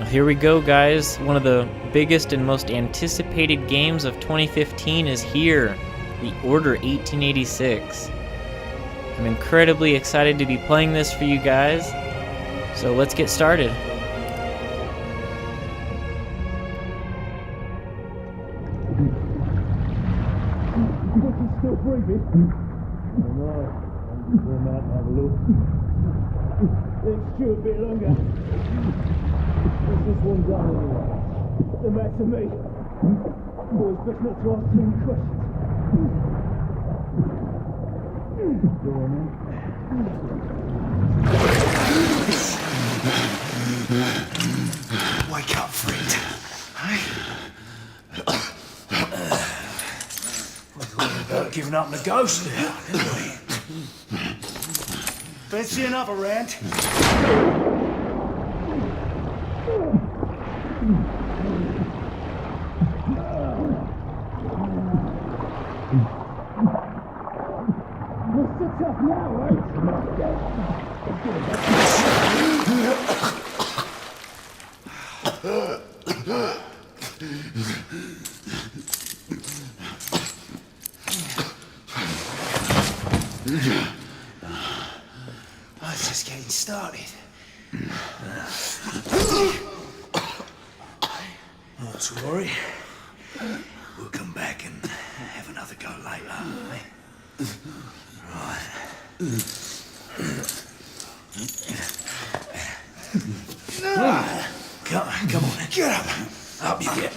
Here we go, guys. One of the biggest and most anticipated games of 2015 is here. The Order 1886. I'm incredibly excited to be playing this for you guys. So let's get started. Still breathing? I know. I'm just going out and have a look. Let's chew a bit longer. What's this one done anyway? The matter to me. Boys, best not to ask too many questions. Go on then. Wake up, friend. About giving up the ghost now, didn't we? Fancy another round? What's the tough now, eh? Oh, it's just getting started. Not to worry. We'll come back and have another go later, eh? Right. Come on, get up. Up you get.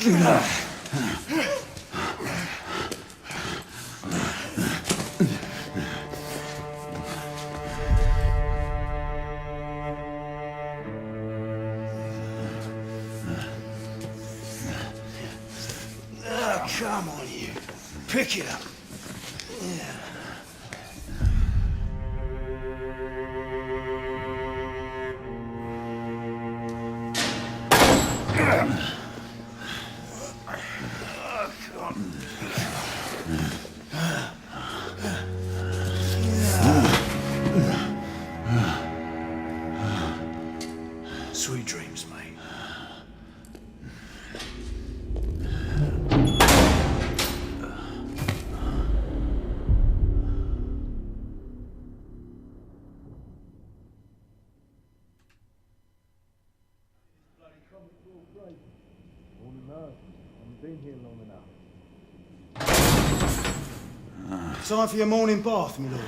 Come on, you. Pick it up. Yeah. Sweet dreams, mate. Been here long enough. Time for your morning bath, my lord.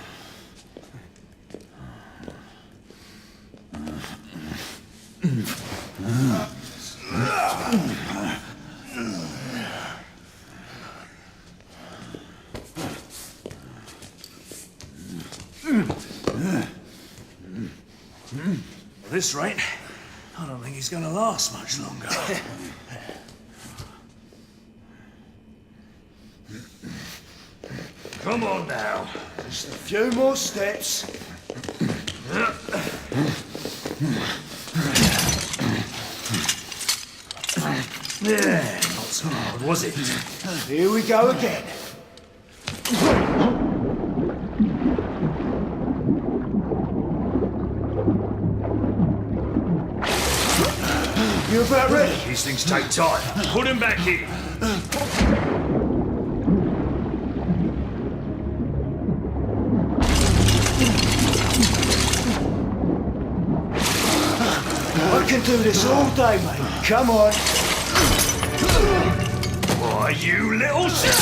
At this rate, I don't think he's going to last much longer. Come on now. Just a few more steps. Yeah, not so hard, was it? Here we go again. You about ready? These things take time. Put him back in. I can do this all day, mate. Come on. Why, you little shit!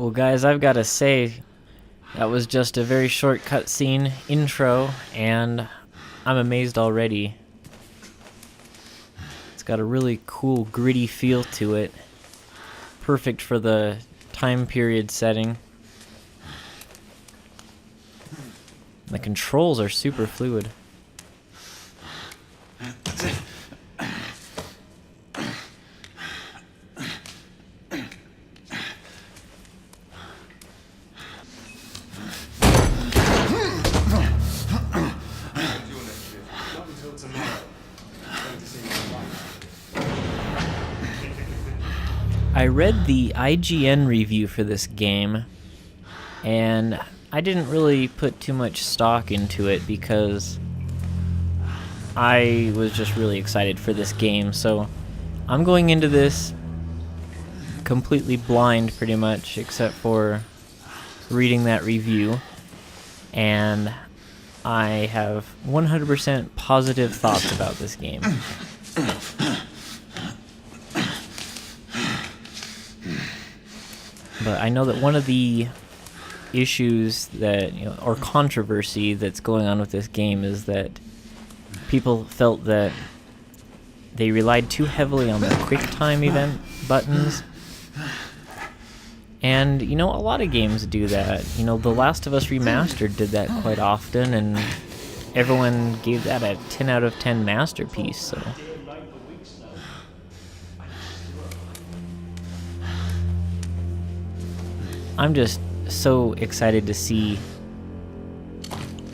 Well, guys, I've got to say, that was just a very short cutscene intro, and I'm amazed already. It's got a really cool, gritty feel to it. Perfect for the time period setting. The controls are super fluid. I read the IGN review for this game, and I didn't really put too much stock into it because I was just really excited for this game. So I'm going into this completely blind pretty much, except for reading that review, and I have 100% positive thoughts about this game. But I know that one of the issues that, or controversy that's going on with this game is that people felt that they relied too heavily on the QuickTime event buttons. And, a lot of games do that. The Last of Us Remastered did that quite often, and everyone gave that a 10 out of 10 masterpiece, so... I'm just so excited to see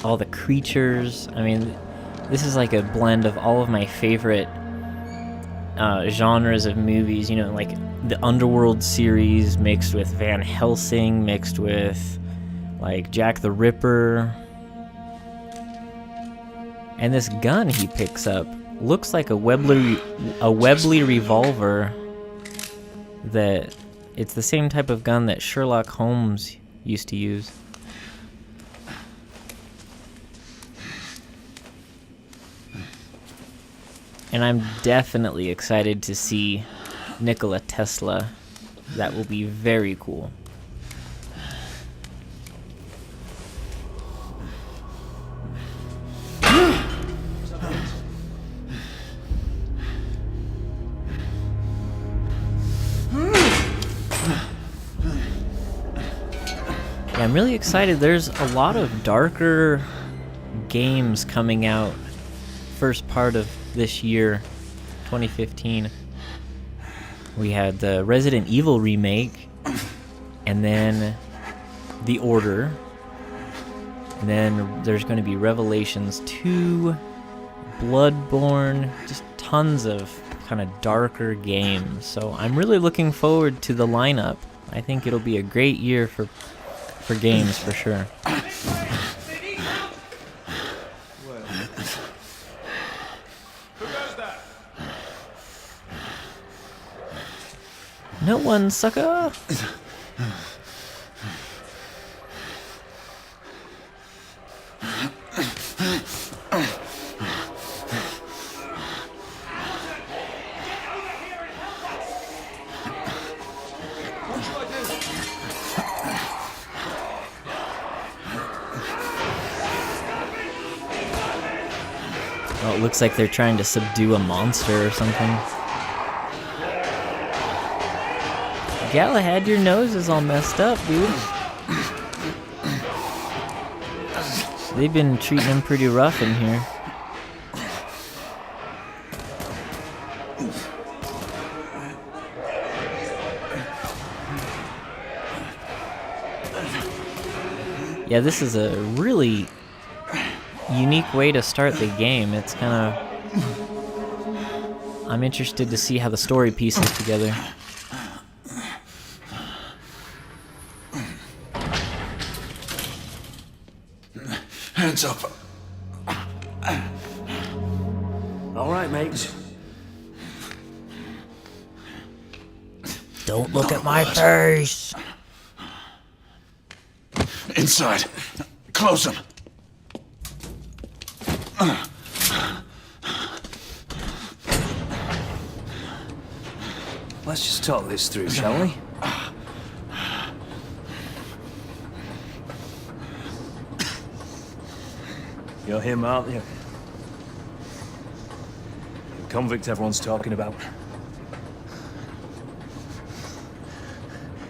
all the creatures. I mean, this is like a blend of all of my favorite genres of movies, like the Underworld series mixed with Van Helsing, mixed with like Jack the Ripper. And this gun he picks up looks like a Webley revolver that... It's the same type of gun that Sherlock Holmes used to use. And I'm definitely excited to see Nikola Tesla. That will be very cool. I'm really excited. There's a lot of darker games coming out first part of this year, 2015. We had the Resident Evil remake, and then The Order, and then there's going to be Revelations 2, Bloodborne, just tons of kind of darker games. So I'm really looking forward to the lineup. I think it'll be a great year for games, for sure. No one, sucker! Oh, it looks like they're trying to subdue a monster or something. Galahad, your nose is all messed up, dude. They've been treating him pretty rough in here. Yeah, this is a really unique way to start the game. It's kind of... I'm interested to see how the story pieces together. Hands up. All right, mate. Don't look at my face! Inside. Close them. Let's just talk this through, shall we? You're him, aren't you? The convict everyone's talking about.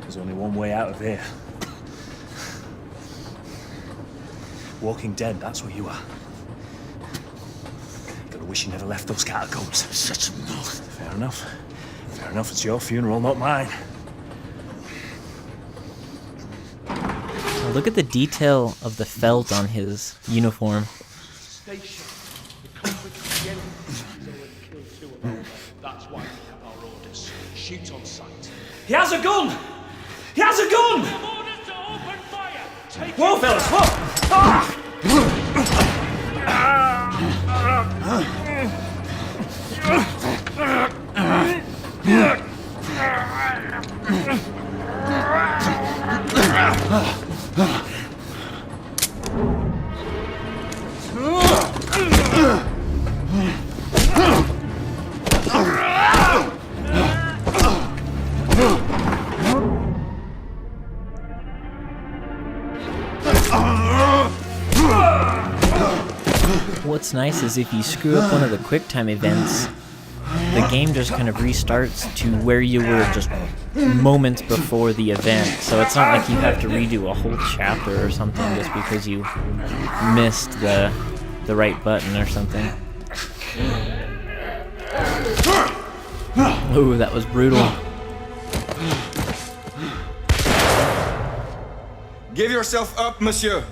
There's only one way out of here. Walking Dead, that's what you are. Gotta wish you never left those catacombs. Such a mouth. Fair enough. Fair enough, it's your funeral, not mine. Oh, look at the detail of the felt on his uniform. Station. The conflict with the enemy. They will kill 2 of our. That's why we have our orders. Shoot on sight. He has a gun! He has a gun! We have orders to open fire! Take Whoa, it fellas, down. whoa! Ah! What's nice is if you screw up one of the QuickTime events, the game just kind of restarts to where you were just moments before the event. So it's not like you have to redo a whole chapter or something just because you missed the right button or something. Ooh, that was brutal. Give yourself up, monsieur.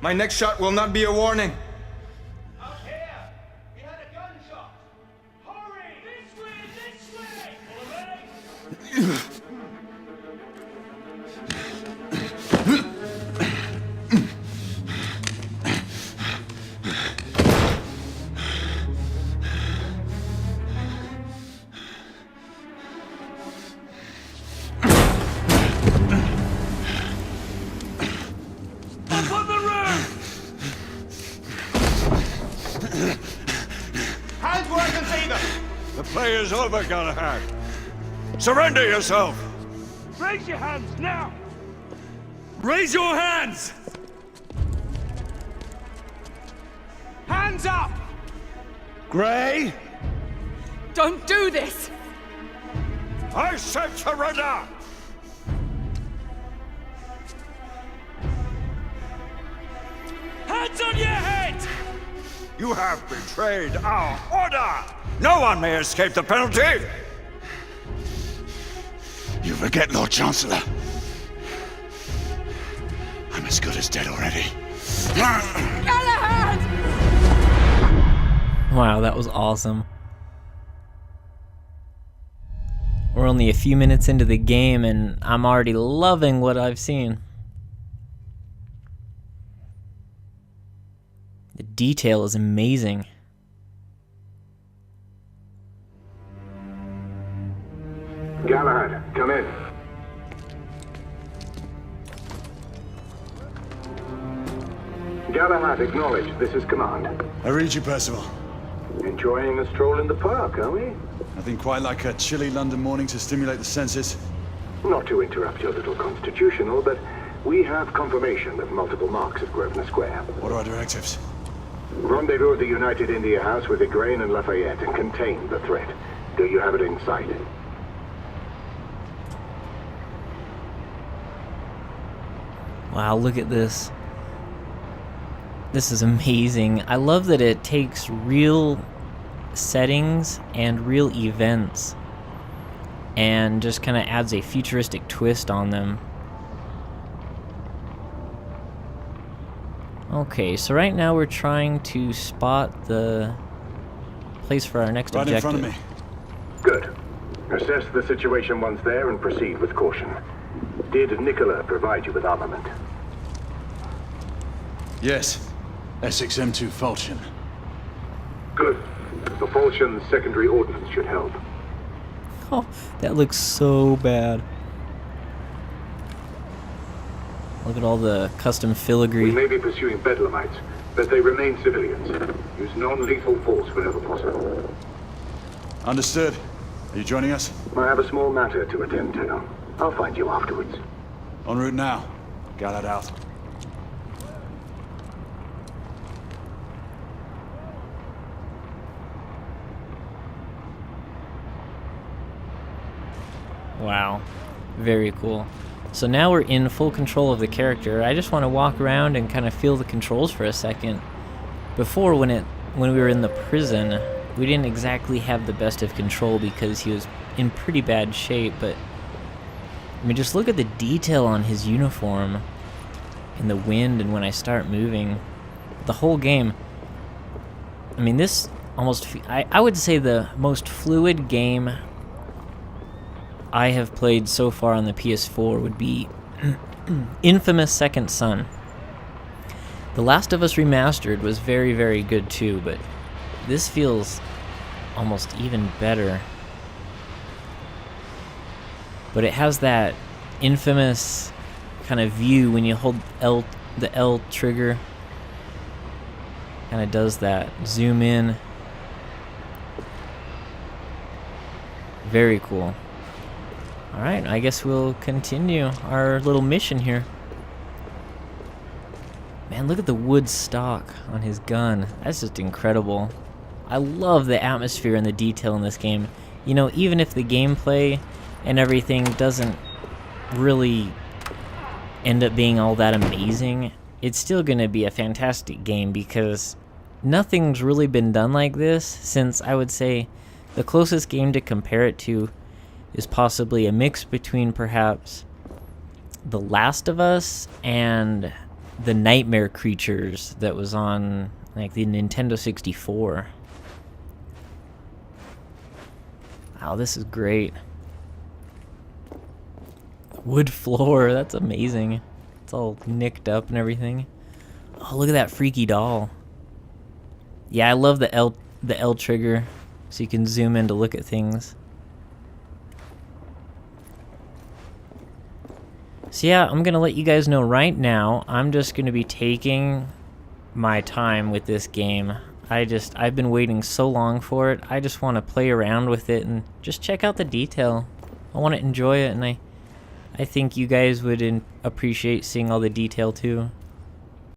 My next shot will not be a warning. Out here! We had a gunshot! Hurry! This way! This way! Follow me! Up on the roof! Hands where I can see them! The play is over, Galahad. Surrender yourself! Raise your hands now! Raise your hands! Hands up! Gray, Don't do this! I said surrender! Hands on your head! You have betrayed our order! No one may escape the penalty! You forget, Lord Chancellor. I'm as good as dead already. Galahad! Wow, that was awesome. We're only a few minutes into the game and I'm already loving what I've seen. The detail is amazing. Galahad, come in. Galahad, acknowledge. This is command. I read you, Percival. Enjoying a stroll in the park, are we? Nothing quite like a chilly London morning to stimulate the senses. Not to interrupt your little constitutional, but we have confirmation of multiple marks at Grosvenor Square. What are our directives? Rendezvous at the United India House with Igraine and Lafayette and contain the threat. Do you have it in sight? Wow, look at this. This is amazing. I love that it takes real settings and real events and just kind of adds a futuristic twist on them. Okay, so right now we're trying to spot the place for our next objective. Right in front of me. Good. Assess the situation once there and proceed with caution. Did Nicola provide you with armament? Yes. Essex M2 Falchion. Good. The Falchion's secondary ordnance should help. Oh, that looks so bad. Look at all the custom We filigree. may be pursuing Bedlamites, but they remain civilians. Use non-lethal force whenever possible. Understood. Are you joining us? I have a small matter to attend to. I'll find you afterwards. En route now. Galahad out. Wow. Very cool. So now we're in full control of the character. I just want to walk around and kind of feel the controls for a second. Before, when we were in the prison, we didn't exactly have the best of control because he was in pretty bad shape, but I mean, just look at the detail on his uniform and the wind, and when I start moving, the whole game. I mean, this almost, I would say the most fluid game I have played so far on the PS4 would be infamous Second Son. The Last of Us Remastered was very, very good too, but this feels almost even better. But it has that infamous kind of view when you hold the L trigger. Kind of does that. Zoom in. Very cool. Alright, I guess we'll continue our little mission here. Man, look at the wood stock on his gun. That's just incredible. I love the atmosphere and the detail in this game. You know, even if the gameplay and everything doesn't really end up being all that amazing, it's still going to be a fantastic game because nothing's really been done like this since, I would say, the closest game to compare it to is possibly a mix between perhaps The Last of Us and the Nightmare Creatures that was on like the Nintendo 64. Wow, this is great. Wood floor, that's amazing. It's all nicked up and everything. Oh, look at that freaky doll. Yeah, I love the L trigger, so you can zoom in to look at things. So yeah, I'm gonna let you guys know right now, I'm just gonna be taking my time with this game. I've been waiting so long for it. I just want to play around with it and just check out the detail. I want to enjoy it, and I think you guys would appreciate seeing all the detail too.